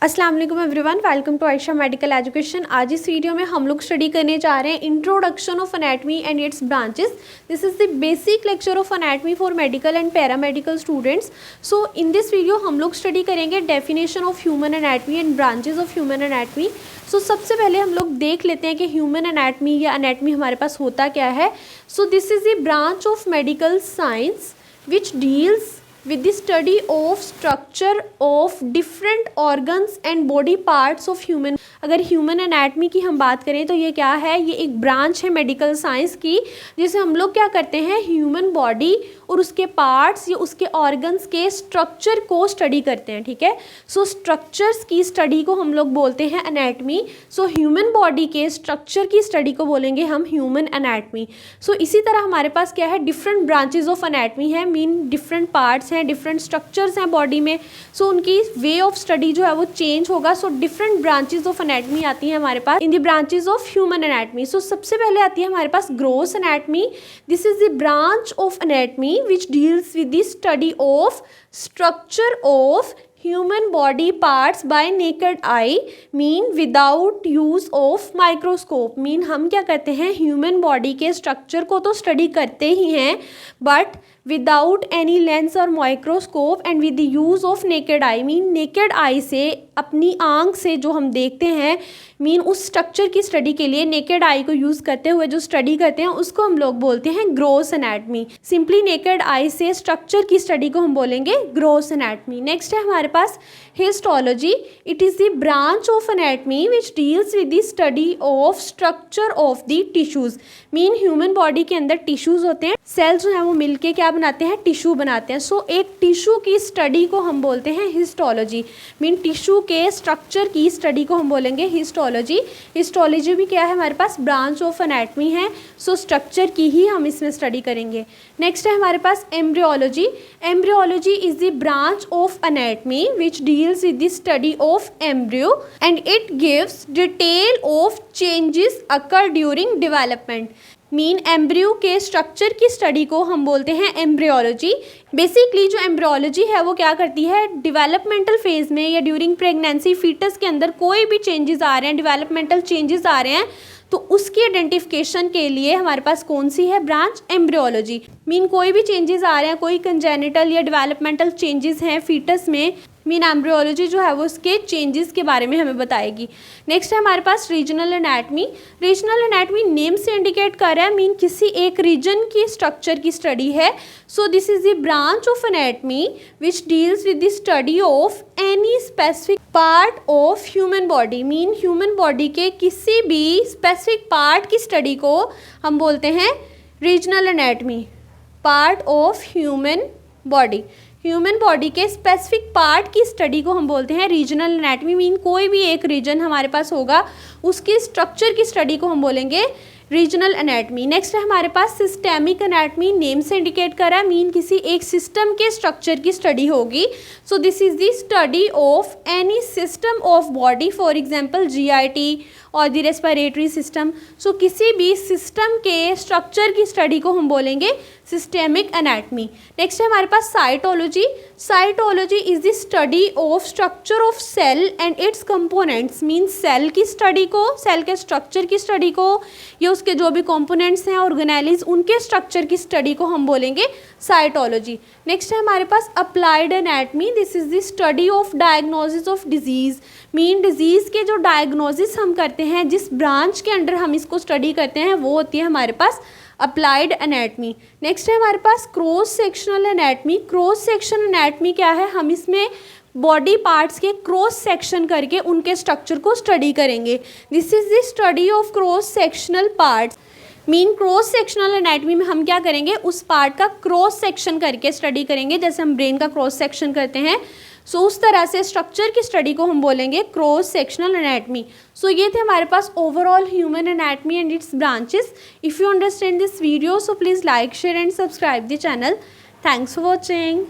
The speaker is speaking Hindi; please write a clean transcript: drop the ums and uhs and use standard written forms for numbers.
अस्सलाम वालेकुम everyone, welcome to Ayesha medical education. आज इस वीडियो में हम लोग स्टडी करने जा रहे हैं introduction of anatomy and its branches. This is the basic lecture of anatomy for medical and paramedical students. So in this video हम लोग स्टडी करेंगे definition of human anatomy and branches of human anatomy. So सबसे पहले हम लोग देख लेते हैं कि ह्यूमन एनाटमी या एनाटमी हमारे पास होता क्या है। सो this is the branch of medical science which deals with the study of structure of different organs and body parts of human। अगर ह्यूमन एनाटमी की हम बात करें तो ये क्या है, ये एक ब्रांच है मेडिकल साइंस की, जिसे हम लोग क्या करते हैं, ह्यूमन बॉडी और उसके पार्ट्स या उसके ऑर्गन्स के स्ट्रक्चर को स्टडी करते हैं। ठीक है, सो स्ट्रक्चर्स की स्टडी को हम लोग बोलते हैं एनाटमी। सो ह्यूमन बॉडी के स्ट्रक्चर की स्टडी को बोलेंगे हम ह्यूमन एनाटमी। सो इसी तरह हमारे पास क्या है, डिफरेंट ब्रांचेज ऑफ एनाटमी है, मीन डिफरेंट पार्ट्स हैं, डिफरेंट स्ट्रक्चर्स हैं बॉडी में। सो उनकी वे ऑफ स्टडी जो है वो चेंज होगा। So different branches of anatomy आती है हमारे पास in the branches of human anatomy. So सबसे पहले आती है हमारे पास gross anatomy. This is the branch of anatomy which deals with the study of structure of human body parts by naked eye, mean without use of microscope। mean हम क्या करते हैं, ह्यूमन बॉडी के स्ट्रक्चर को तो स्टडी करते ही हैं, बट विदाउट एनी लेंस और microscope and with the use of naked eye. Mean naked eye से, अपनी आंख से जो हम देखते हैं, मीन उस स्ट्रक्चर की स्टडी के लिए नेकेड आई को यूज़ करते हुए जो स्टडी करते हैं उसको हम लोग बोलते हैं gross anatomy. Simply naked eye से स्ट्रक्चर की स्टडी को हम बोलेंगे ग्रॉस एनाटमी। नेक्स्ट है हमारे पास histology. It is the branch of anatomy which deals with the study of structure of the tissues. Mean human body के अंदर टिश्यूज़ होते हैं, सेल्स जो है वो मिलके क्या बनाते हैं, टिश्यू बनाते हैं। सो एक टिश्यू की स्टडी को हम बोलते हैं हिस्टोलॉजी। मीन टिश्यू के स्ट्रक्चर की स्टडी को हम बोलेंगे हिस्टोलॉजी। हिस्टोलॉजी भी क्या है, हमारे पास ब्रांच ऑफ एनाटमी है। सो स्ट्रक्चर की ही हम इसमें स्टडी करेंगे। नेक्स्ट है हमारे पास embryology. Embryology is the branch of anatomy which deals with the study of embryo and it gives detail of changes occur during development. Mean embryo के स्ट्रक्चर की स्टडी को हम बोलते हैं एम्ब्रियोलॉजी। बेसिकली जो एम्ब्रियोलॉजी है वो क्या करती है, डेवलपमेंटल फेज में या ड्यूरिंग प्रेगनेंसी फीटस के अंदर कोई भी चेंजेस आ रहे हैं, डेवलपमेंटल चेंजेस आ रहे हैं, तो उसकी आइडेंटिफिकेशन के लिए हमारे पास कौन सी है, ब्रांच एम्ब्रियोलॉजी। मीन कोई भी चेंजेस आ रहे हैं, कोई कंजेनिटल या डेवलपमेंटल चेंजेस हैं फीटस में, मीन एम्ब्रियोलॉजी जो है वो उसके चेंजेस के बारे में हमें बताएगी। नेक्स्ट है हमारे पास regional anatomy. Regional anatomy name से इंडिकेट कर रहा है, मीन किसी एक रीजन की स्ट्रक्चर की स्टडी है। सो this is the branch of anatomy which deals with the study of any specific part of human body. Mean human body के किसी भी स्पेसिफिक पार्ट की स्टडी को हम बोलते हैं regional anatomy. Part of human body, human body के स्पेसिफिक पार्ट की स्टडी को हम बोलते हैं रीजनल एनाटमी। मीन कोई भी एक रीजन हमारे पास होगा, उसकी स्ट्रक्चर की स्टडी को हम बोलेंगे रीजनल एनाटमी। नेक्स्ट है हमारे पास सिस्टेमिक एनाटमी। नेम से इंडिकेट कर रहा है, मीन किसी एक सिस्टम के स्ट्रक्चर की स्टडी होगी। So this is the study of any system of body, for example GIT और द रेस्पिरेटरी सिस्टम। सो किसी भी सिस्टम के स्ट्रक्चर की स्टडी को हम बोलेंगे सिस्टेमिक एनाटमी। नेक्स्ट है हमारे पास cytology. Cytology is the study of structure of cell and its components. Mean cell की स्टडी को, सेल के स्ट्रक्चर की स्टडी को, या उसके जो भी कंपोनेंट्स हैं ऑर्गेनेलिज, उनके स्ट्रक्चर की स्टडी को हम बोलेंगे साइटोलॉजी। नेक्स्ट है हमारे पास applied anatomy. This is the study of diagnosis of disease. Mean disease के जो डायग्नोसिस हम करते हैं, जिस ब्रांच के अंडर हम इसको स्टडी करते हैं, वो होती है हमारे पास अप्लाइड एनाटमी। नेक्स्ट है हमारे पास cross sectional anatomy. Cross section anatomy क्या है, हम इसमें बॉडी पार्ट्स के क्रॉस सेक्शन करके उनके स्ट्रक्चर को स्टडी करेंगे। This is the study of cross sectional parts. Mean cross sectional anatomy में हम क्या करेंगे, उस पार्ट का क्रॉस सेक्शन करके स्टडी करेंगे, जैसे हम ब्रेन का क्रॉस सेक्शन करते हैं। सो उस तरह से स्ट्रक्चर की स्टडी को हम बोलेंगे क्रॉस सेक्शनल एनाटमी। सो ये थे हमारे पास overall human anatomy and its branches. If you understand this video, so please like, share and subscribe the channel. Thanks for watching.